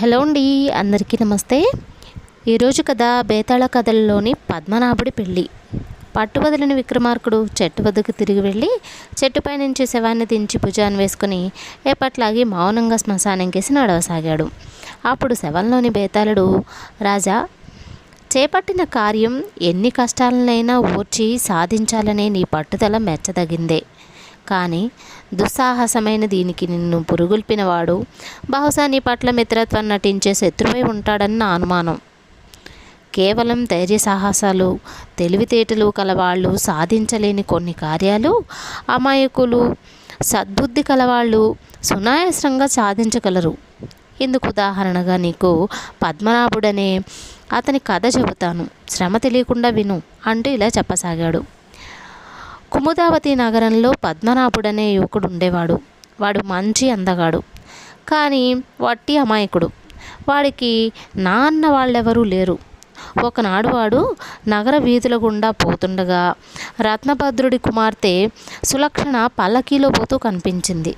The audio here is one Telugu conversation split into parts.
హలో అండి, అందరికీ నమస్తే. ఈరోజు కథ బేతాళ కథల్లోని పద్మనాభుడి పెళ్ళి. పట్టువదలని విక్రమార్కుడు చెట్టు వద్దకు తిరిగి వెళ్ళి చెట్టుపై నుంచి శవాన్ని దించి భుజాన్ని వేసుకుని ఎప్పట్లాగే మౌనంగా శ్మశానం కేసి నడవసాగాడు. అప్పుడు శవంలోని బేతాళుడు, రాజా, చేపట్టిన కార్యం ఎన్ని కష్టాలనైనా ఓర్చి సాధించాలనే నీ పట్టుదల మెచ్చదగిందే. కానీ దుస్సాహసమైన దీనికి నిన్ను పురుగుల్పినవాడు బహుశా నీ పట్ల మిత్రత్వం నటించే శత్రువై ఉంటాడని నా అనుమానం. కేవలం ధైర్య సాహసాలు తెలివితేటలు కలవాళ్ళు సాధించలేని కొన్ని కార్యాలు అమాయకులు సద్బుద్ధి కలవాళ్ళు సునాయాసంగా సాధించగలరు. ఇందుకు ఉదాహరణగా నీకు పద్మనాభుడనే అతని కథ చెబుతాను, శ్రమ తెలియకుండా విను అంటూ ఇలా చెప్పసాగాడు. కుముదావతి నగరంలో పద్మనాభుడనే యువకుడు ఉండేవాడు. వాడు మంచి అందగాడు, కానీ వట్టి అమాయకుడు. వాడికి నా అన్న వాళ్ళెవరూ లేరు. ఒకనాడు వాడు నగర వీధుల గుండా పోతుండగా రత్నభద్రుడి కుమార్తె సులక్షణ పల్లకీలో పోతూ కనిపించింది.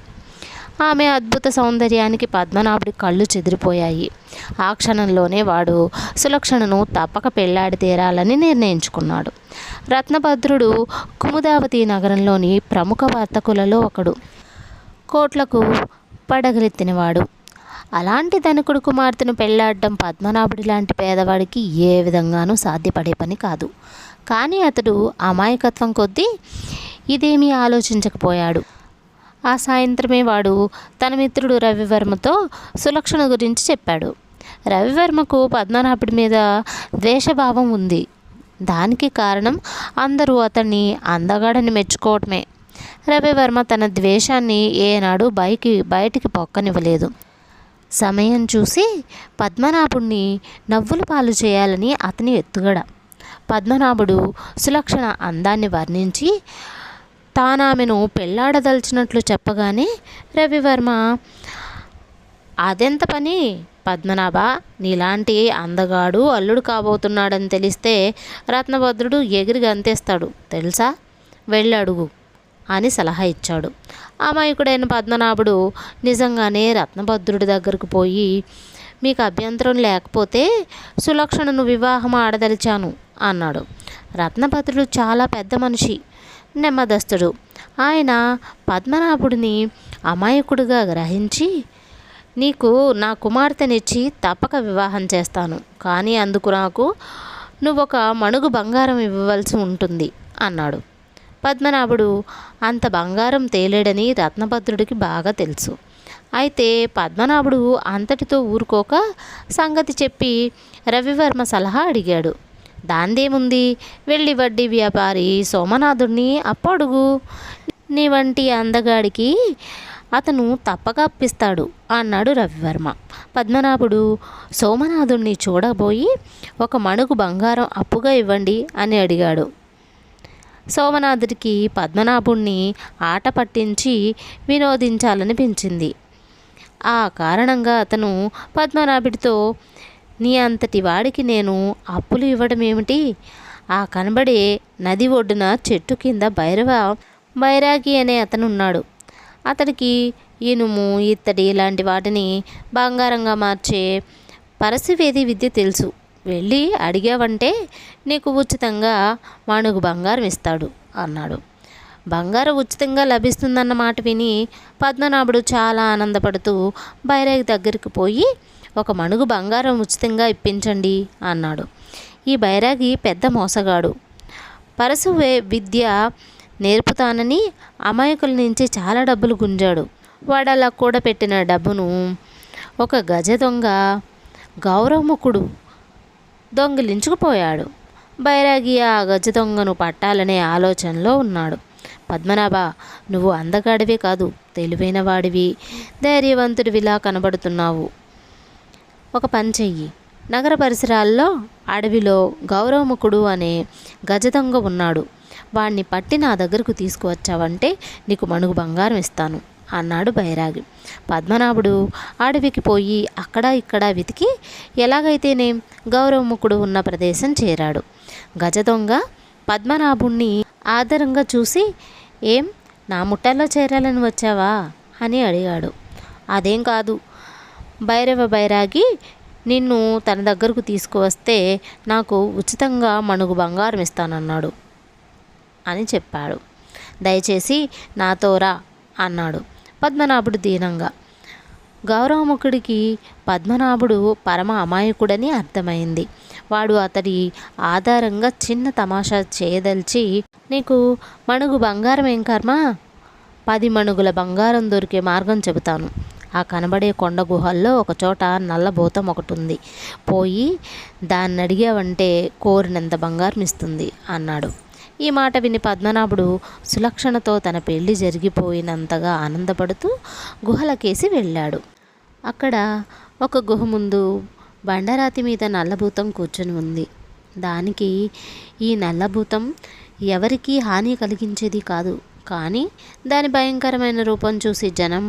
ఆమె అద్భుత సౌందర్యానికి పద్మనాభుడి కళ్ళు చెదిరిపోయాయి. ఆ క్షణంలోనే వాడు సులక్షణను తప్పక పెళ్లాడి తీరాలని నిర్ణయించుకున్నాడు. రత్నభద్రుడు కుముదావతి నగరంలోని ప్రముఖ వర్తకులలో ఒకడు, కోట్లకు పడగలెత్తినవాడు. అలాంటి ధనికుడు కుమార్తెను పెళ్లాడడం పద్మనాభుడి లాంటి పేదవాడికి ఏ విధంగానూ సాధ్యపడే పని కాదు. కానీ అతడు అమాయకత్వం కొద్దీ ఇదేమీ ఆలోచించకపోయాడు. ఆ సాయంత్రమే వాడు తన మిత్రుడు రవివర్మతో సులక్షణ గురించి చెప్పాడు. రవివర్మకు పద్మనాభుడి మీద ద్వేషభావం ఉంది. దానికి కారణం అందరూ అతన్ని అందగాడని మెచ్చుకోవటమే. రవివర్మ తన ద్వేషాన్ని ఏనాడు బయటికి పొక్కనివ్వలేదు. సమయం చూసి పద్మనాభుడిని నవ్వుల పాలు చేయాలని అతని ఎత్తుగడ. పద్మనాభుడు సులక్షణ అందాన్ని వర్ణించి తానామెను పెళ్లాడదలిచినట్లు చెప్పగానే రవివర్మ, అదెంత పని పద్మనాభ, నీలాంటి అందగాడు అల్లుడు కాబోతున్నాడని తెలిస్తే రత్నభద్రుడు ఎగిరి గంతేస్తాడు తెలుసా, వెళ్ళి అడుగు అని సలహా ఇచ్చాడు. అమాయకుడైన పద్మనాభుడు నిజంగానే రత్నభద్రుడి దగ్గరకు పోయి, మీకు అభ్యంతరం లేకపోతే సులక్షణను వివాహం ఆడదలిచాను అన్నాడు. రత్నభద్రుడు చాలా పెద్ద మనిషి, నెమ్మదస్తుడు. ఆయన పద్మనాభుడిని అమాయకుడిగా గ్రహించి, నీకు నా కుమార్తెనిచ్చి తప్పక వివాహం చేస్తాను, కానీ అందుకు నాకు నువ్వొక మణుగు బంగారం ఇవ్వవలసి ఉంటుంది అన్నాడు. పద్మనాభుడు అంత బంగారం తేలేడని రత్నభద్రుడికి బాగా తెలుసు. అయితే పద్మనాభుడు అంతటితో ఊరుకోక సంగతి చెప్పి రవివర్మ సలహా అడిగాడు. దాందేముంది, వెళ్ళి వడ్డీ వ్యాపారి సోమనాథుడిని అప్పడుగు, నీ వంటి అందగాడికి అతను తప్పక అప్పిస్తాడు అన్నాడు రవివర్మ. పద్మనాభుడు సోమనాథుడిని చూడబోయి, ఒక మణుగు బంగారం అప్పుగా ఇవ్వండి అని అడిగాడు. సోమనాథుడికి పద్మనాభుడిని ఆట పట్టించి వినోదించాలనిపించింది. ఆ కారణంగా అతను పద్మనాభుడితో, నీ అంతటి వాడికి నేను అప్పులు ఇవ్వడం ఏమిటి, ఆ కనబడే నది ఒడ్డున చెట్టు కింద బైరాగి అనే అతను ఉన్నాడు. అతడికి ఇనుము ఇత్తడి ఇలాంటి వాటిని బంగారంగా మార్చే పరశువేది విద్య తెలుసు. వెళ్ళి అడిగావంటే నీకు ఉచితంగా మణుగు బంగారం ఇస్తాడు అన్నాడు. బంగారం ఉచితంగా లభిస్తుందన్న మాట విని పద్మనాభుడు చాలా ఆనందపడుతూ బైరాగి దగ్గరికి పోయి, ఒక మణుగు బంగారం ఉచితంగా ఇప్పించండి అన్నాడు. ఈ బైరాగి పెద్ద మోసగాడు. పరశువే విద్య నేర్పుతానని అమాయకుల నుంచి చాలా డబ్బులు గుంజాడు. వాడలా కూడా పెట్టిన డబ్బును ఒక గజ దొంగ గౌరవముఖుడు దొంగిలించుకుపోయాడు. బైరాగి ఆ గజ దొంగను పట్టాలనే ఆలోచనలో ఉన్నాడు. పద్మనాభ, నువ్వు అందగాడివే కాదు, తెలివైన వాడివి, ధైర్యవంతుడివిలా కనబడుతున్నావు. ఒక పని చెయ్యి, నగర పరిసరాల్లో అడవిలో గౌరవముఖుడు అనే గజదొంగ ఉన్నాడు. వాడిని పట్టి నా దగ్గరకు తీసుకువచ్చావంటే నీకు మణుగు బంగారం ఇస్తాను అన్నాడు బైరాగి. పద్మనాభుడు అడవికి పోయి అక్కడ ఇక్కడ వెతికి ఎలాగైతేనే గౌరవముఖుడు ఉన్న ప్రదేశం చేరాడు. గజదొంగ పద్మనాభుణ్ణి ఆదరంగా చూసి, ఏం నా ముఠాలో చేరాలని వచ్చావా అని అడిగాడు. అదేం కాదు, భైరవ బైరాగి నిన్ను తన దగ్గరకు తీసుకువస్తే నాకు ఉచితంగా మణుగు బంగారం ఇస్తానన్నాడు అని చెప్పాడు. దయచేసి నాతో రా అన్నాడు పద్మనాభుడు దీనంగా. గౌరవముఖుడికి పద్మనాభుడు పరమ అమాయకుడని అర్థమైంది. వాడు అతడి ఆధారంగా చిన్న తమాషా చేయదలిచి, నీకు మణుగు బంగారం ఏం కర్మ, 10 మణుగుల బంగారం దొరికే మార్గం చెబుతాను. ఆ కనబడే కొండ గుహల్లో ఒకచోట నల్లబోతం ఒకటి ఉంది. పోయి దాన్ని అడిగావంటే కోరినంత బంగారం ఇస్తుంది అన్నాడు. ఈ మాట విని పద్మనాభుడు సులక్షణతో తన పెళ్లి జరిగిపోయినంతగా ఆనందపడుతూ గుహలకేసి వెళ్ళాడు. అక్కడ ఒక గుహ ముందు బండరాతి మీద నల్లభూతం కూర్చొని ఉంది. దానికి ఈ నల్లభూతం ఎవరికీ హాని కలిగించేది కాదు. కానీ దాని భయంకరమైన రూపం చూసి జనం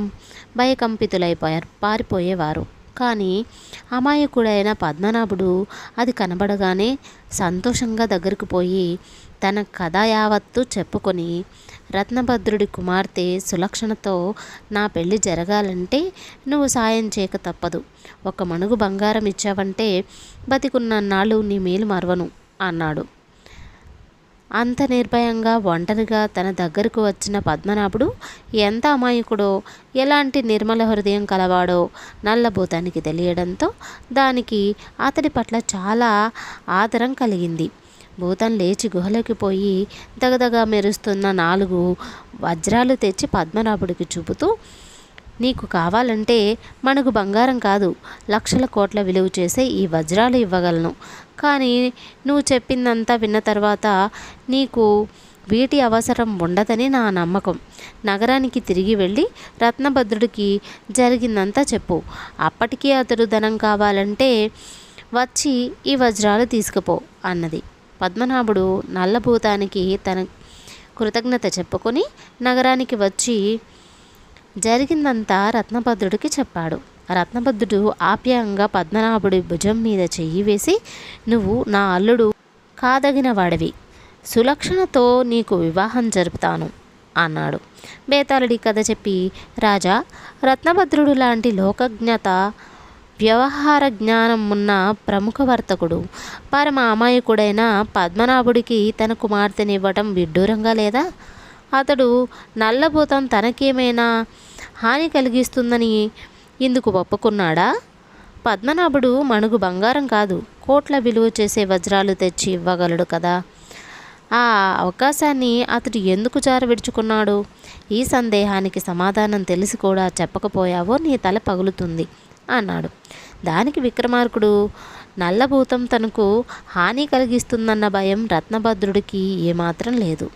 భయకంపితులైపోయారు, పారిపోయేవారు. కానీ అమాయకుడైన పద్మనాభుడు అది కనబడగానే సంతోషంగా దగ్గరకు పోయి తన కథ యావత్తు చెప్పుకొని, రత్నభద్రుడి కుమార్తె సులక్షణతో నా పెళ్లి జరగాలంటే నువ్వు సాయం చేయక తప్పదు. 1 మణుగు బంగారం ఇచ్చావంటే బతికున్నన్నాళ్ళు నీ మేలు మరవను అన్నాడు. అంత నిర్భయంగా ఒంటరిగా తన దగ్గరకు వచ్చిన పద్మనాభుడు ఎంత అమాయకుడో, ఎలాంటి నిర్మల హృదయం కలవాడో నల్లభూతానికి తెలియడంతో దానికి అతడి పట్ల చాలా ఆదరం కలిగింది. భూతం లేచి గుహలోకి పోయి దగదగా మెరుస్తున్న 4 వజ్రాలు తెచ్చి పద్మనాభుడికి చూపుతూ, నీకు కావాలంటే మనకు బంగారం కాదు, లక్షల కోట్ల విలువ చేసే ఈ వజ్రాలు ఇవ్వగలను. కానీ నువ్వు చెప్పిందంతా విన్న తర్వాత నీకు వీటి అవసరం ఉండదని నా నమ్మకం. నగరానికి తిరిగి వెళ్ళి రత్నభద్రుడికి జరిగిందంతా చెప్పు. అప్పటికీ అతడు ధనం కావాలంటే వచ్చి ఈ వజ్రాలు తీసుకుపో అన్నది. పద్మనాభుడు నల్లభూతానికి తన కృతజ్ఞత చెప్పుకొని నగరానికి వచ్చి జరిగిందంతా రత్నభద్రుడికి చెప్పాడు. రత్నభద్రుడు ఆప్యాయంగా పద్మనాభుడి భుజం మీద చెయ్యి వేసి, నువ్వు నా అల్లుడు కాదగిన వాడివి, సులక్షణతో నీకు వివాహం జరుపుతాను అన్నాడు. బేతాళుడి కథ చెప్పి, రాజా, రత్నభద్రుడు లాంటి లోకజ్ఞత వ్యవహార జ్ఞానం ఉన్న ప్రముఖ వర్తకుడు పరమ అమాయకుడైన పద్మనాభుడికి తన కుమార్తెనివ్వటం విడ్డూరంగా లేదా? అతడు నల్లభూతం తనకేమైనా హాని కలిగిస్తుందని ఇందుకు ఒప్పుకున్నాడా? పద్మనాభుడు మణుగు బంగారం కాదు, కోట్ల విలువ చేసే వజ్రాలు తెచ్చి ఇవ్వగలడు కదా. ఆ అవకాశాన్ని అతడు ఎందుకు జారవిడుచుకున్నాడు? ఈ సందేహానికి సమాధానం తెలిసి కూడా చెప్పకపోయావో నీ తల పగులుతుంది అన్నాడు. దానికి విక్రమార్కుడు, నల్లభూతం తనకు హాని కలిగిస్తుందన్న భయం రత్నభద్రుడికి ఏమాత్రం లేదు.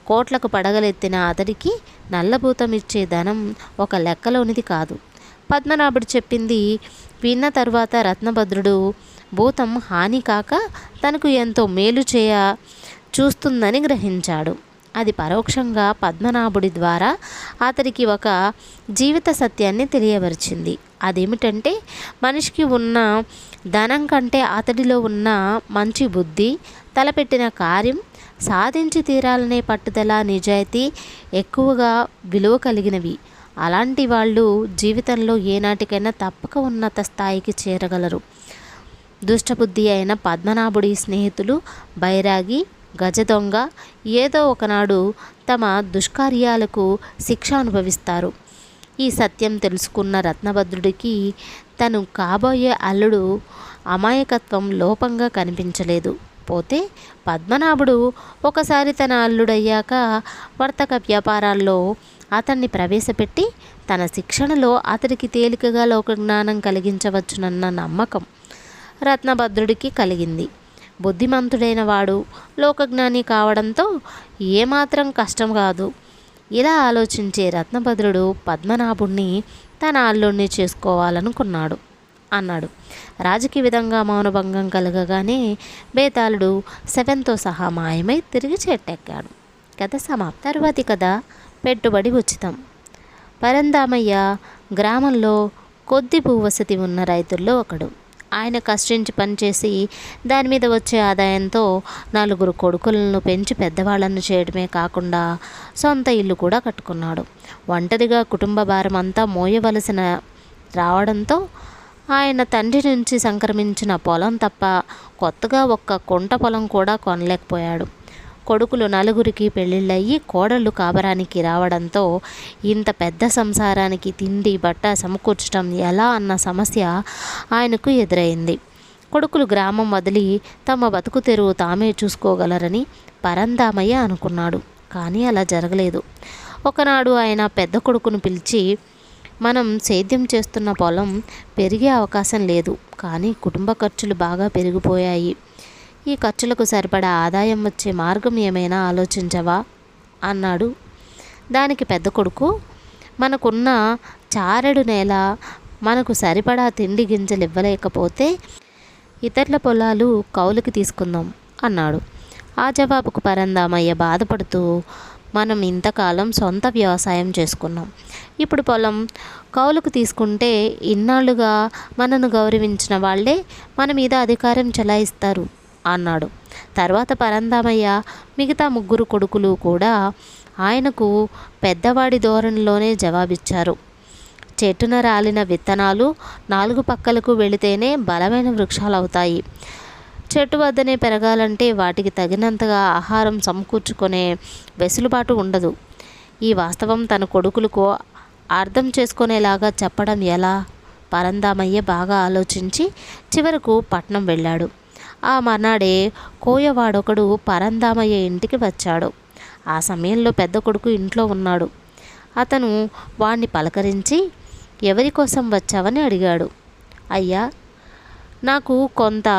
కోట్లకు పడగలెత్తిన అతడికి నల్లభూతం ఇచ్చే ధనం ఒక లెక్కలోనిది కాదు. పద్మనాభుడు చెప్పింది విన్న తరువాత రత్నభద్రుడు భూతం హాని కాక తనకు ఎంతో మేలు చూస్తుందని గ్రహించాడు. అది పరోక్షంగా పద్మనాభుడి ద్వారా అతడికి ఒక జీవిత సత్యాన్ని తెలియవరిచింది. అదేమిటంటే, మనిషికి ఉన్న ధనం కంటే అతడిలో ఉన్న మంచి బుద్ధి, తలపెట్టిన కార్యం సాధించి తీరాలనే పట్టుదల, నిజాయితీ ఎక్కువగా విలువ కలిగినవి. అలాంటి వాళ్ళు జీవితంలో ఏనాటికైనా తప్పక ఉన్నత స్థాయికి చేరగలరు. దుష్టబుద్ధి అయిన పద్మనాభుడి స్నేహితులు బైరాగి, గజదొంగ ఏదో ఒకనాడు తమ దుష్కార్యాలకు శిక్ష అనుభవిస్తారు. ఈ సత్యం తెలుసుకున్న రత్నభద్రుడికి తను కాబోయే అల్లుడు అమాయకత్వం లోపంగా కనిపించలేదు. పోతే పద్మనాభుడు ఒకసారి తన అల్లుడయ్యాక వర్తక వ్యాపారాల్లో అతన్ని ప్రవేశపెట్టి తన శిక్షణలో అతడికి తేలికగా లోకజ్ఞానం కలిగించవచ్చునన్న నమ్మకం రత్నభద్రుడికి కలిగింది. బుద్ధిమంతుడైన వాడు లోకజ్ఞాని కావడంతో ఏమాత్రం కష్టం కాదు. ఇలా ఆలోచించే రత్నభద్రుడు పద్మనాభుణ్ణి తన అల్లుడిని చేసుకోవాలనుకున్నాడు అన్నాడు. రాజుకి విధంగా మౌనభంగం కలగగానే బేతాళుడు శవంతో సహా మాయమై తిరిగి చెట్టెక్కాడు. కథ సమాప్తం. తరువాతి కథ పెట్టుబడి ఉచితం. పరందామయ్య గ్రామంలో కొద్ది భూవసతి ఉన్న రైతుల్లో ఒకడు. ఆయన కష్టించి పనిచేసి దాని మీద వచ్చే ఆదాయంతో 4 కొడుకులను పెంచి పెద్దవాళ్ళను చేయడమే కాకుండా సొంత ఇల్లు కూడా కట్టుకున్నాడు. ఒంటరిగా కుటుంబ భారం అంతా మోయవలసిన రావడంతో ఆయన తండ్రి నుంచి సంక్రమించిన పొలం తప్ప కొత్తగా ఒక్క కుంట పొలం కూడా కొనలేకపోయాడు. కొడుకులు నలుగురికి పెళ్ళిళ్ళయ్యి కోడళ్ళు కాపరానికి రావడంతో ఇంత పెద్ద సంసారానికి తిండి బట్ట సమకూర్చడం ఎలా అన్న సమస్య ఆయనకు ఎదురైంది. కొడుకులు గ్రామం వదిలి తమ బతుకు తెరువు తామే చూసుకోగలరని పరంధామయ్య అనుకున్నాడు. కానీ అలా జరగలేదు. ఒకనాడు ఆయన పెద్ద కొడుకును పిలిచి, మనం సేద్యం చేస్తున్న పొలం పెరిగే అవకాశం లేదు, కానీ కుటుంబ ఖర్చులు బాగా పెరిగిపోయాయి. ఈ ఖర్చులకు సరిపడా ఆదాయం వచ్చే మార్గం ఏమైనా ఆలోచించవా అన్నాడు. దానికి పెద్ద కొడుకు, మనకున్న చారెడు నేల మనకు సరిపడా తిండి గింజలు ఇవ్వలేకపోతే ఇతరుల పొలాలు కౌలుకి తీసుకుందాం అన్నాడు. ఆ జవాబుకు పరంధామయ్య బాధపడుతూ, మనం ఇంతకాలం సొంత వ్యవసాయం చేసుకున్నాం, ఇప్పుడు పొలం కౌలుకు తీసుకుంటే ఇన్నాళ్లుగా మనను గౌరవించిన వాళ్ళే మన మీద అధికారం చెలాయిస్తారు అన్నాడు. తర్వాత పరంధామయ్య మిగతా ముగ్గురు కొడుకులు కూడా ఆయనకు పెద్దవాడి ధోరణిలోనే జవాబిచ్చారు. చెట్టున రాలిన విత్తనాలు 4 పక్కలకు వెళితేనే బలమైన వృక్షాలు అవుతాయి. చెట్టు వద్దనే పెరగాలంటే వాటికి తగినంతగా ఆహారం సమకూర్చుకునే వెసులుబాటు ఉండదు. ఈ వాస్తవం తన కొడుకులకు అర్థం చేసుకునేలాగా చెప్పడం ఎలా? పరంధామయ్య బాగా ఆలోచించి చివరకు పట్నం వెళ్ళాడు. ఆ మర్నాడే కోయవాడొకడు పరంధామయ్య ఇంటికి వచ్చాడు. ఆ సమయంలో పెద్ద కొడుకు ఇంట్లో ఉన్నాడు. అతను వాణ్ణి పలకరించి, ఎవరి కోసం వచ్చావని అడిగాడు. అయ్యా, నాకు కొంత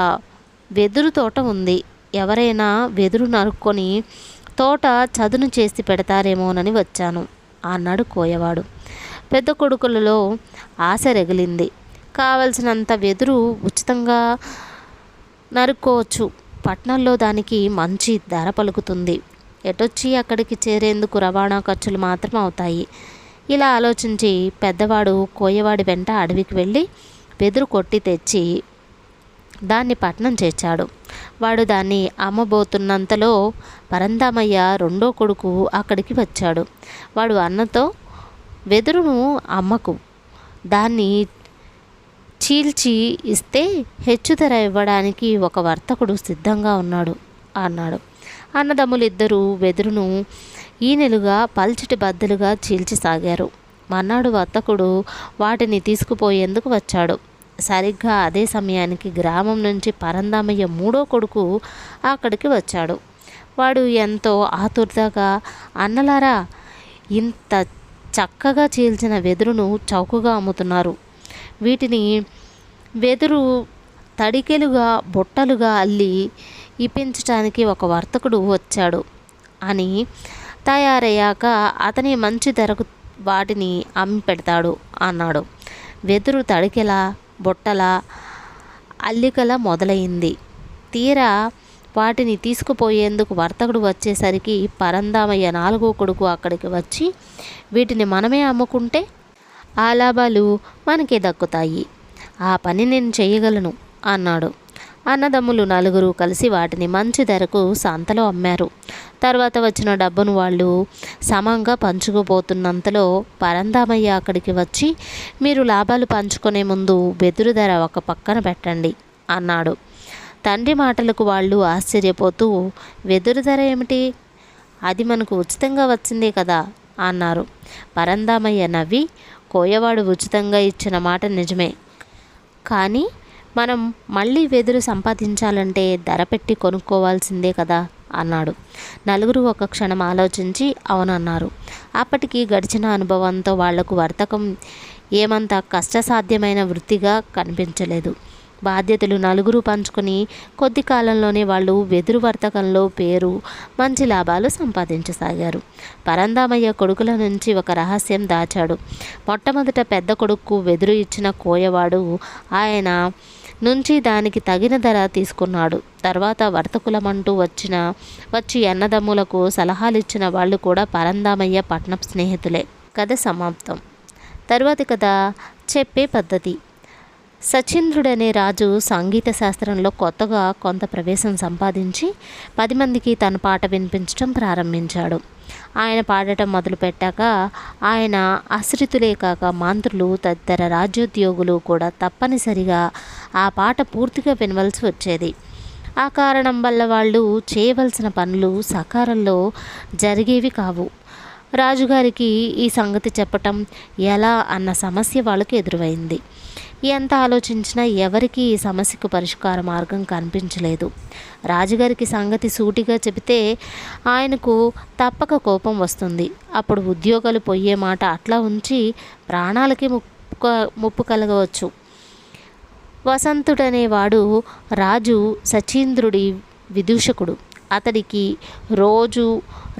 వెదురు తోట ఉంది, ఎవరైనా వెదురు నరుక్కొని తోట చదును చేసి పెడతారేమోనని వచ్చాను అన్నాడు కోయవాడు. పెద్ద కొడుకులలో ఆశ రగిలింది. కావలసినంత వెదురు ఉచితంగా నరుక్కోవచ్చు, పట్నంలో దానికి మంచి ధర పలుకుతుంది, ఎటొచ్చి అక్కడికి చేరేందుకు రవాణా ఖర్చులు మాత్రం అవుతాయి. ఇలా ఆలోచించి పెద్దవాడు కోయవాడి వెంట అడవికి వెళ్ళి వెదురు కొట్టి తెచ్చి దాన్ని పట్నం చేర్చాడు. వాడు దాన్ని అమ్మబోతున్నంతలో పరంధామయ్య రెండో కొడుకు అక్కడికి వచ్చాడు. వాడు అన్నతో, వెదురును అమ్మకు, దాన్ని చీల్చి ఇస్తే హెచ్చు ధర ఇవ్వడానికి ఒక వర్తకుడు సిద్ధంగా ఉన్నాడు అన్నాడు. అన్నదమ్ములిద్దరూ వెదురును ఈనెలుగా పల్చటి బద్దలుగా చీల్చిసాగారు. మర్నాడు వర్తకుడు వాటిని తీసుకుపోయేందుకు వచ్చాడు. సరిగ్గా అదే సమయానికి గ్రామం నుంచి పరంధామయ్య మూడో కొడుకు అక్కడికి వచ్చాడు. వాడు ఎంతో ఆతురతగా, అన్నలారా, ఇంత చక్కగా చీల్చిన వెదురును చౌకగా అమ్ముతున్నారు, వీటిని వెదురు తడికెలుగా బుట్టలుగా అల్లి ఇప్పించటానికి ఒక వర్తకుడు వచ్చాడు అని, తయారయ్యాక అతని మంచి ధరకు వాటిని అమ్మి పెడతాడు అన్నాడు. వెదురు తడికెల, బుట్టల, అల్లికల మొదలైంది. తీరా వాటిని తీసుకుపోయేందుకు వర్తకుడు వచ్చేసరికి పరంధామయ్య నాలుగో కొడుకు అక్కడికి వచ్చి, వీటిని మనమే అమ్ముకుంటే ఆ లాభాలు మనకే దక్కుతాయి, ఆ పని నేను చేయగలను అన్నాడు. అన్నదమ్ములు నలుగురు కలిసి వాటిని మంచి ధరకు సంతలో అమ్మారు. తర్వాత వచ్చిన డబ్బును వాళ్ళు సమంగా పంచుకుపోతున్నంతలో పరంధామయ్య అక్కడికి వచ్చి, మీరు లాభాలు పంచుకునే ముందు వెదురు ధర ఒక పక్కన పెట్టండి అన్నాడు. తండ్రి మాటలకు వాళ్ళు ఆశ్చర్యపోతూ, వెదురు ధర ఏమిటి, అది మనకు ఉచితంగా వచ్చిందే కదా అన్నారు. పరంధామయ్య నవ్వి, కోయవాడు ఉచితంగా ఇచ్చిన మాట నిజమే, కానీ మనం మళ్ళీ వెదురు సంపాదించాలంటే ధర పెట్టి కొనుక్కోవాల్సిందే కదా అన్నాడు. నలుగురు ఒక క్షణం ఆలోచించి అవునన్నారు. అప్పటికి గడిచిన అనుభవంతో వాళ్లకు వర్తకం ఏమంత కష్టసాధ్యమైన వృత్తిగా కనిపించలేదు. బాధ్యతలు నలుగురు పంచుకొని కొద్ది కాలంలోనే వాళ్ళు వెదురు వర్తకంలో పేరు, మంచి లాభాలు సంపాదించసాగారు. పరంధామయ్య కొడుకుల నుంచి ఒక రహస్యం దాచాడు. మొట్టమొదట పెద్ద కొడుకు వెదురు ఇచ్చిన కోయవాడు ఆయన నుంచి దానికి తగిన ధర తీసుకున్నాడు. తర్వాత వర్తకులమంటూ వచ్చి అన్నదమ్ములకు సలహాలు ఇచ్చిన వాళ్ళు కూడా పరంధామయ్య పట్నం స్నేహితులే. కథ సమాప్తం. తరువాతి కథ చెప్పే పద్ధతి. సచీంద్రుడనే రాజు సంగీత శాస్త్రంలో కొత్తగా కొంత ప్రవేశం సంపాదించి 10 మందికి తన పాట వినిపించడం ప్రారంభించాడు. ఆయన పాడటం మొదలుపెట్టాక ఆయన ఆశ్రితులే కాక మంత్రులు తదితర రాజ్యోద్యోగులు కూడా తప్పనిసరిగా ఆ పాట పూర్తిగా వినవలసి వచ్చేది. ఆ కారణం వల్ల వాళ్ళు చేయవలసిన పనులు సకాలంలో జరిగేవి కావు. రాజుగారికి ఈ సంగతి చెప్పటం ఎలా అన్న సమస్య వాళ్ళకి ఎదురైంది. ఎంత ఆలోచించినా ఎవరికి ఈ సమస్యకు పరిష్కార మార్గం కనిపించలేదు. రాజుగారికి సంగతి సూటిగా చెబితే ఆయనకు తప్పక కోపం వస్తుంది. అప్పుడు ఉద్యోగాలు పోయే మాట అట్లా ఉంచి ప్రాణాలకి ముప్పు కలగవచ్చు. వసంతుడనేవాడు రాజు సచీంద్రుడి విదూషకుడు. అతడికి రోజు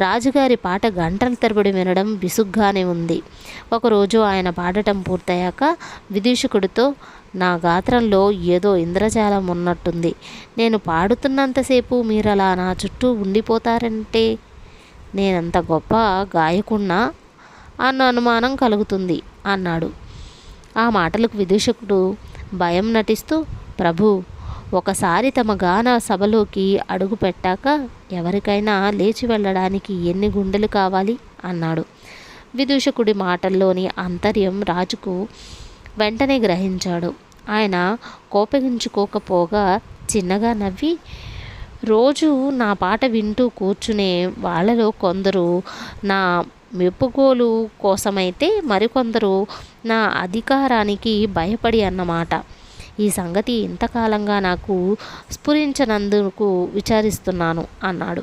రాజుగారి పాట గంటల తరబడి వినడం విసుగ్గానే ఉంది. ఒకరోజు ఆయన పాడటం పూర్తయ్యాక విదూషకుడితో, నా గాత్రంలో ఏదో ఇంద్రజాలం ఉన్నట్టుంది. నేను పాడుతున్నంతసేపు మీరలా నా చుట్టూ ఉండిపోతారంటే నేనంత గొప్ప గాయకున్నా అన్న అనుమానం కలుగుతుంది అన్నాడు. ఆ మాటలకు విదూషకుడు భయం నటిస్తూ, ప్రభు, ఒకసారి తమ గాన సభలోకి అడుగు పెట్టాక ఎవరికైనా లేచి వెళ్ళడానికి ఎన్ని గుండెలు కావాలి అన్నాడు. విదూషకుడి మాటల్లోని ఆంతర్యం రాజుకు వెంటనే గ్రహించాడు. ఆయన కోపగించుకోకపోగా చిన్నగా నవ్వి, రోజు నా పాట వింటూ కూర్చునే వాళ్ళలో కొందరు నా మెప్పుకోలు కోసమైతే మరికొందరు నా అధికారానికి భయపడి అన్నమాట. ఈ సంగతి ఇంతకాలంగా నాకు స్ఫురించనందుకు విచారిస్తున్నాను అన్నాడు.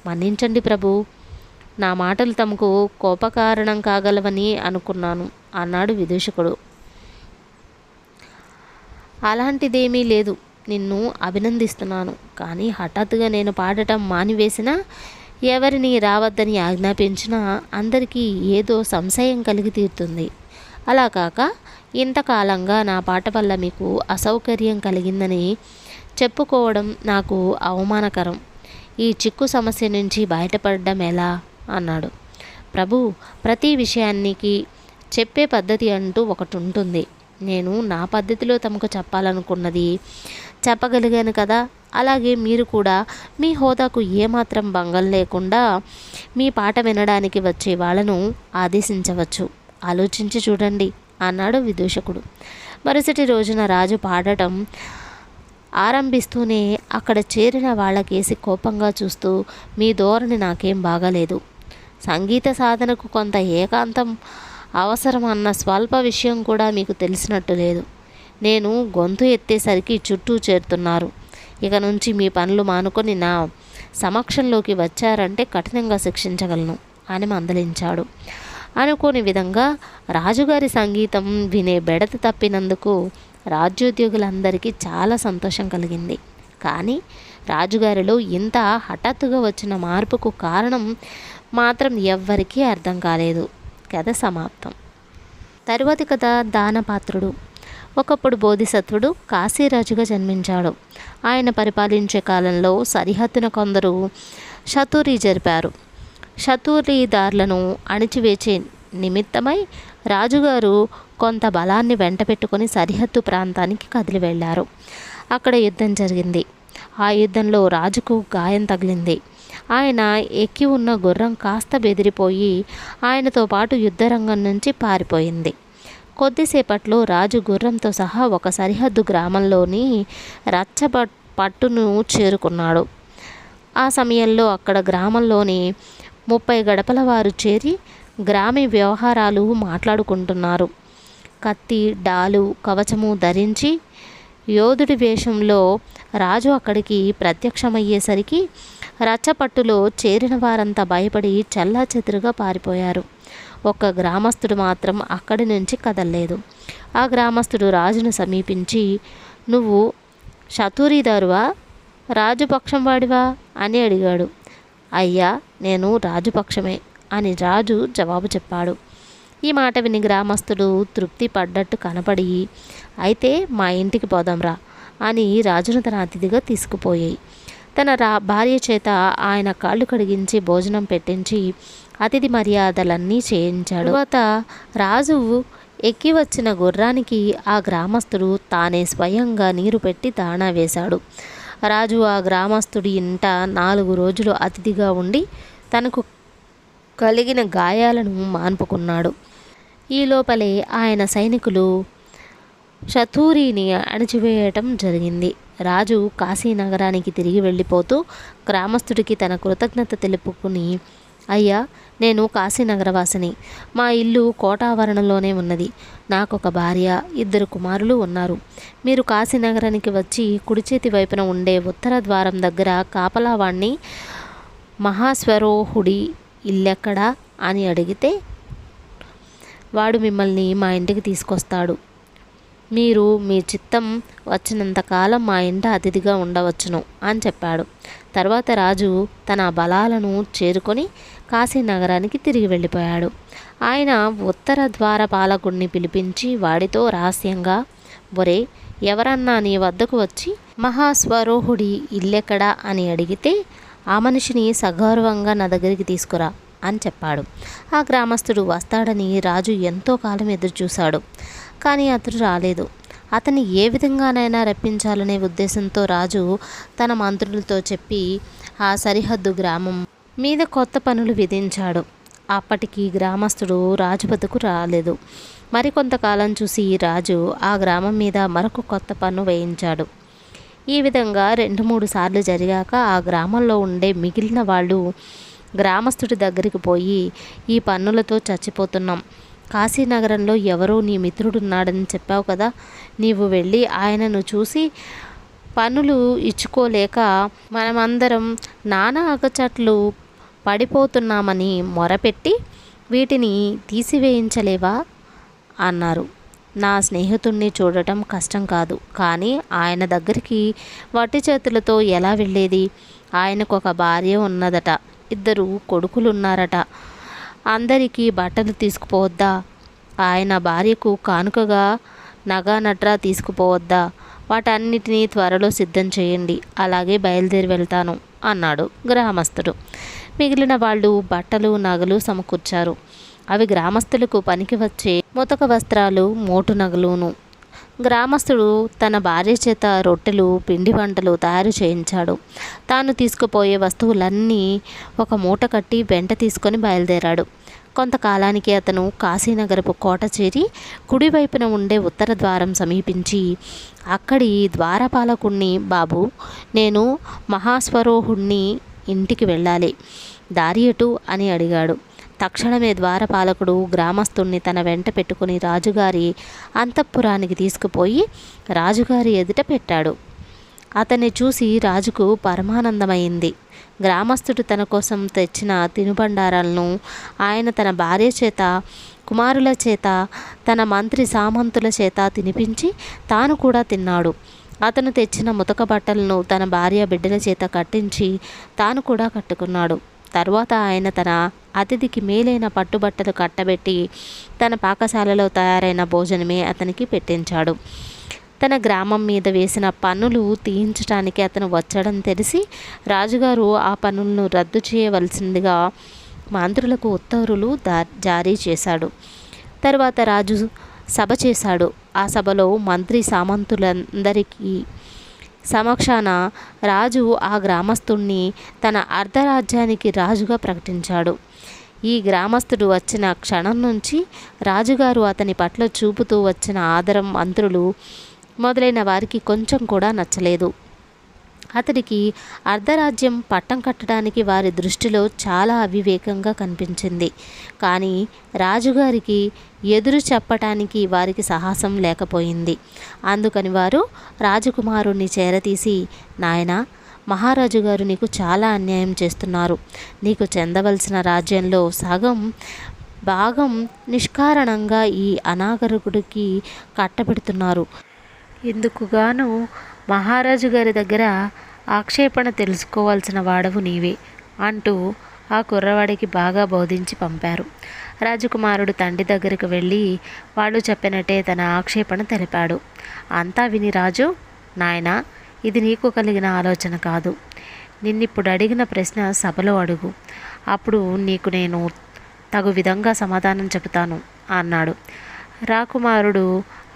మన్నించండి ప్రభు, నా మాటలు తమకు కోపకారణం కాగలవని అనుకున్నాను అన్నాడు విదూషకుడు. అలాంటిదేమీ లేదు, నిన్ను అభినందిస్తున్నాను. కానీ హఠాత్తుగా నేను పాడటం మానివేసినా, ఎవరిని రావద్దని ఆజ్ఞాపించినా అందరికీ ఏదో సంశయం కలిగి తీరుతుంది. అలా కాక ఇంతకాలంగా నా పాట వల్ల మీకు అసౌకర్యం కలిగిందని చెప్పుకోవడం నాకు అవమానకరం. ఈ చిక్కు సమస్య నుంచి బయటపడడం ఎలా అన్నాడు. ప్రభు, ప్రతి విషయానికి చెప్పే పద్ధతి అంటూ ఒకటి ఉంటుంది. నేను నా పద్ధతిలో తమకు చెప్పాలనుకున్నది చెప్పగలిగాను కదా. అలాగే మీరు కూడా మీ హోదాకు ఏమాత్రం భంగం లేకుండా మీ పాట వినడానికి వచ్చే వాళ్ళను ఆదేశించవచ్చు. ఆలోచించి చూడండి అన్నాడు విదూషకుడు. మరుసటి రోజున రాజు పాడటం ఆరంభిస్తూనే అక్కడ చేరిన వాళ్ళకేసి కోపంగా చూస్తూ, మీ ధోరణి నాకేం బాగాలేదు. సంగీత సాధనకు కొంత ఏకాంతం అవసరం అన్న స్వల్ప విషయం కూడా మీకు తెలిసినట్టు లేదు. నేను గొంతు ఎత్తేసరికి చుట్టూ చేరుతున్నారు. ఇక నుంచి మీ పనులు మానుకొని నా సమక్షంలోకి వచ్చారంటే కఠినంగా శిక్షించగలను అని మందలించాడు. అనుకోని విధంగా రాజుగారి సంగీతం వినే బెడత తప్పినందుకు రాజ్యోద్యోగులందరికీ చాలా సంతోషం కలిగింది. కానీ రాజుగారిలో ఇంత హఠాత్తుగా వచ్చిన మార్పుకు కారణం మాత్రం ఎవ్వరికీ అర్థం కాలేదు. కథ సమాప్తం. తరువాతి కథ దానపాత్రుడు. ఒకప్పుడు బోధిసత్వుడు కాశీరాజుగా జన్మించాడు. ఆయన పరిపాలించే కాలంలో సరిహద్దున కొందరు శతూరి జరిపారు. శతూరీదారులను అణిచివేసే నిమిత్తమై రాజుగారు కొంత బలాన్ని వెంట పెట్టుకొని సరిహద్దు ప్రాంతానికి కదిలి వెళ్ళారు. అక్కడ యుద్ధం జరిగింది. ఆ యుద్ధంలో రాజుకు గాయం తగిలింది. ఆయన ఎక్కి ఉన్న గుర్రం కాస్త బెదిరిపోయి ఆయనతో పాటు యుద్ధరంగం నుంచి పారిపోయింది. కొద్దిసేపట్లో రాజు గుర్రంతో సహా ఒక సరిహద్దు గ్రామంలోని పట్టును చేరుకున్నాడు. ఆ సమయంలో అక్కడ గ్రామంలోని 30 గడపల వారు చేరి గ్రామీ వ్యవహారాలు మాట్లాడుకుంటున్నారు. కత్తి, డాలు, కవచము ధరించి యోధుడి వేషంలో రాజు అక్కడికి ప్రత్యక్షమయ్యేసరికి రచ్చపట్టులో చేరిన వారంతా భయపడి చెల్లాచెదురుగా పారిపోయారు. ఒక్క గ్రామస్తుడు మాత్రం అక్కడి నుంచి కదల్లేదు. ఆ గ్రామస్తుడు రాజును సమీపించి, నువ్వు శతూరీదారువా, రాజుపక్షం వాడివా అని అడిగాడు. అయ్యా, నేను రాజుపక్షమే అని రాజు జవాబు చెప్పాడు. ఈ మాట విని గ్రామస్తుడు తృప్తి పడ్డట్టు కనపడి, అయితే మా ఇంటికి పోదాంరా అని రాజును తన అతిథిగా తీసుకుపోయాయి. తన భార్య చేత ఆయన కాళ్ళు కడిగించి భోజనం పెట్టించి అతిథి మర్యాదలన్నీ చేయించాడు. తరువాత రాజు ఎక్కి వచ్చిన గుర్రానికి ఆ గ్రామస్తుడు తానే స్వయంగా నీరు పెట్టి దాణా వేశాడు. రాజు ఆ గ్రామస్తుడి ఇంట 4 రోజులు అతిథిగా ఉండి తనకు కలిగిన గాయాలను మాన్పుకున్నాడు. ఈ లోపలే ఆయన సైనికులు శతూరిని అణిచివేయటం జరిగింది. రాజు కాశీనగరానికి తిరిగి వెళ్ళిపోతూ గ్రామస్తుడికి తన కృతజ్ఞత తెలుపుకుని, అయ్యా, నేను కాశీనగరవాసిని. మా ఇల్లు కోటావరణంలోనే ఉన్నది. నాకొక భార్య, 2 కుమారులు ఉన్నారు. మీరు కాశీనగరానికి వచ్చి కుడి చేతి వైపున ఉండే ఉత్తర ద్వారం దగ్గర కాపలావాణ్ణి మహాస్వరోహుడి ఇల్లెక్కడా అని అడిగితే వాడు మిమ్మల్ని మా ఇంటికి తీసుకొస్తాడు. మీరు మీ చిత్తం వచ్చినంతకాలం మా ఇంట అతిథిగా ఉండవచ్చును అని చెప్పాడు. తర్వాత రాజు తన బలాలను చేరుకొని కాశీనగరానికి తిరిగి వెళ్ళిపోయాడు. ఆయన ఉత్తర ద్వారపాలకుడిని పిలిపించి వాడితో రహస్యంగా, ఒరే, ఎవరన్నా నీ వద్దకు వచ్చి మహాస్వరోహుడి ఇల్లెక్కడా అని అడిగితే ఆ మనిషిని సగౌరవంగా నా దగ్గరికి తీసుకురా అని చెప్పాడు. ఆ గ్రామస్తుడు వస్తాడని రాజు ఎంతో కాలం ఎదురుచూశాడు. కానీ అతడు రాలేదు. అతన్ని ఏ విధంగానైనా రప్పించాలనే ఉద్దేశంతో రాజు తన మంత్రులతో చెప్పి ఆ సరిహద్దు గ్రామం మీద కొత్త పనులు విధించాడు. అప్పటికి గ్రామస్తుడు రాజు వద్దకు రాలేదు. మరికొంతకాలం చూసి రాజు ఆ గ్రామం మీద మరొక కొత్త పన్ను వేయించాడు. ఈ విధంగా 2-3 సార్లు జరిగాక ఆ గ్రామంలో ఉండే మిగిలిన వాళ్ళు గ్రామస్తుడి దగ్గరికి పోయి, ఈ పన్నులతో చచ్చిపోతున్నాం. కాశీనగరంలో ఎవరో నీ మిత్రుడున్నాడని చెప్పావు కదా, నీవు వెళ్ళి ఆయనను చూసి పన్నులు ఇచ్చుకోలేక మనమందరం నానా అగచాట్లు పడిపోతున్నామని మొరపెట్టి వీటిని తీసివేయించలేవా అన్నారు. నా స్నేహితుణ్ణి చూడటం కష్టం కాదు, కానీ ఆయన దగ్గరికి వట్టి చేతులతో ఎలా వెళ్ళేది? ఆయనకు ఒక భార్య ఉన్నదట, 2 కొడుకులున్నారట. అందరికీ బట్టలు తీసుకుపోవద్దా? ఆయన భార్యకు కానుకగా నగా నట్రా తీసుకుపోవద్దా? వాటన్నిటినీ త్వరలో సిద్ధం చేయండి, అలాగే బయలుదేరి వెళ్తాను అన్నాడు గ్రామస్తుడు. మిగిలిన వాళ్ళు బట్టలు, నగలు సమకూర్చారు. అవి గ్రామస్తులకు పనికి వచ్చే ముతక వస్త్రాలు, మోటు నగలును. గ్రామస్తుడు తన భార్య చేత రొట్టెలు, పిండి వంటలు తయారు చేయించాడు. తాను తీసుకుపోయే వస్తువులన్నీ ఒక మూట కట్టి వెంట తీసుకొని బయలుదేరాడు. కొంతకాలానికి అతను కాశీనగరపు కోట చేరి కుడివైపున ఉండే ఉత్తర ద్వారం సమీపించి అక్కడి ద్వారపాలకుణ్ణి, బాబు, నేను మహాస్వరోహుణ్ణి ఇంటికి వెళ్ళాలి, దారి ఎటు అని అడిగాడు. తక్షణమే ద్వారపాలకుడు గ్రామస్తుణ్ణి తన వెంట పెట్టుకుని రాజుగారి అంతఃపురానికి తీసుకుపోయి రాజుగారి ఎదుట పెట్టాడు. అతన్ని చూసి రాజుకు పరమానందమైంది. గ్రామస్తుడు తన కోసం తెచ్చిన తినుబండారాలను ఆయన తన భార్య చేత, కుమారుల చేత, తన మంత్రి సామంతుల చేత తినిపించి తాను కూడా తిన్నాడు. అతను తెచ్చిన ముతక బట్టలను తన భార్య బిడ్డల చేత కట్టించి తాను కూడా కట్టుకున్నాడు. తరువాత ఆయన తన అతిథికి మేలైన పట్టుబట్టలు కట్టబెట్టి తన పాకశాలలో తయారైన భోజనమే అతనికి పెట్టించాడు. తన గ్రామం మీద వేసిన పన్నులు తీయించడానికి అతను వచ్చడం తెలిసి రాజుగారు ఆ పన్నులను రద్దు చేయవలసిందిగా మంత్రులకు ఉత్తర్వులు జారీ చేశాడు. తర్వాత రాజు సభ చేశాడు. ఆ సభలో మంత్రి సామంతులందరికీ సమక్షాన రాజు ఆ గ్రామస్తుణ్ణి తన అర్ధరాజ్యానికి రాజుగా ప్రకటించాడు. ఈ గ్రామస్తుడు వచ్చిన క్షణం నుంచి రాజుగారు అతని పట్ల చూపుతూ వచ్చిన ఆదరం మంత్రులు మొదలైన వారికి కొంచెం కూడా నచ్చలేదు. అతడికి అర్ధరాజ్యం పట్టం కట్టడానికి వారి దృష్టిలో చాలా అవివేకంగా కనిపించింది. కానీ రాజుగారికి ఎదురు చెప్పటానికి వారికి సాహసం లేకపోయింది. అందుకని వారు రాజకుమారుణ్ణి చేరతీసి, నాయనా, మహారాజు గారు నీకు చాలా అన్యాయం చేస్తున్నారు. నీకు చెందవలసిన రాజ్యంలో సగం భాగం నిష్కారణంగా ఈ అనాగరికుడికి కట్టబెడుతున్నారు. ఇందుకుగాను మహారాజు గారి దగ్గర ఆక్షేపణ తెలుసుకోవాల్సిన వాడవు నీవే అంటూ ఆ కుర్రవాడికి బాగా బోధించి పంపారు. రాజకుమారుడు తండ్రి దగ్గరకు వెళ్ళి వాళ్ళు చెప్పినట్టే తన ఆక్షేపణ తెలిపాడు. అంతా విని రాజు, నాయనా, ఇది నీకు కలిగిన ఆలోచన కాదు. నిన్నిప్పుడు అడిగిన ప్రశ్న సభలో అడుగు, అప్పుడు నీకు నేను తగు విధంగా సమాధానం చెబుతాను అన్నాడు. రాకుమారుడు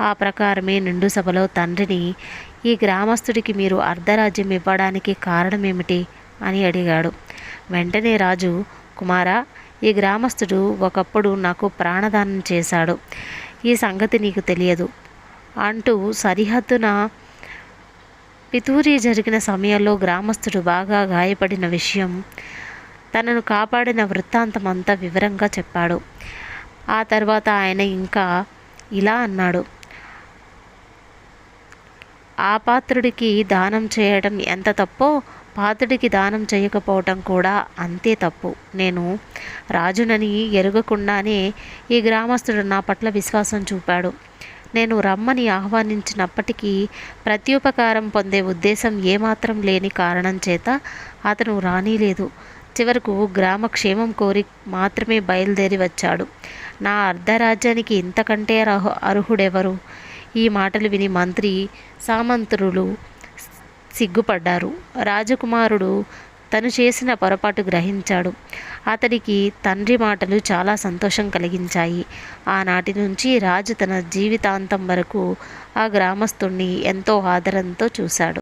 ఆ ప్రకారమే నిండు సభలో తండ్రిని, ఈ గ్రామస్తుడికి మీరు అర్ధరాజ్యం ఇవ్వడానికి కారణమేమిటి అని అడిగాడు. వెంటనే రాజు, కుమారా, ఈ గ్రామస్తుడు ఒకప్పుడు నాకు ప్రాణదానం చేశాడు. ఈ సంగతి నీకు తెలియదు అంటూ సరిహద్దున పితూరీ జరిగిన సమయంలో గ్రామస్తుడు బాగా గాయపడిన విషయం, తనను కాపాడిన వృత్తాంతం అంతా వివరంగా చెప్పాడు. ఆ తర్వాత ఆయన ఇంకా ఇలా అన్నాడు. ఆ పాత్రుడికి దానం చేయడం ఎంత తప్పో పాత్రుడికి దానం చేయకపోవటం కూడా అంతే తప్పు. నేను రాజునని ఎరగకుండానే ఈ గ్రామస్తుడు నా పట్ల విశ్వాసం చూపాడు. నేను రమ్మని ఆహ్వానించినప్పటికీ ప్రత్యుపకారం పొందే ఉద్దేశం ఏమాత్రం లేని కారణం చేత అతను రానీలేదు. చివరకు గ్రామ క్షేమం కోరి మాత్రమే బయలుదేరి వచ్చాడు. నా అర్ధరాజ్యానికి ఇంతకంటే అర్హుడెవరు? ఈ మాటలు విని మంత్రి సామంతులు సిగ్గుపడ్డారు. రాజకుమారుడు తను చేసిన పొరపాటు గ్రహించాడు. అతడికి తండ్రి మాటలు చాలా సంతోషం కలిగించాయి. ఆనాటి నుంచి రాజు తన జీవితాంతం వరకు ఆ గ్రామస్తుణ్ణి ఎంతో ఆదరంతో చూశాడు.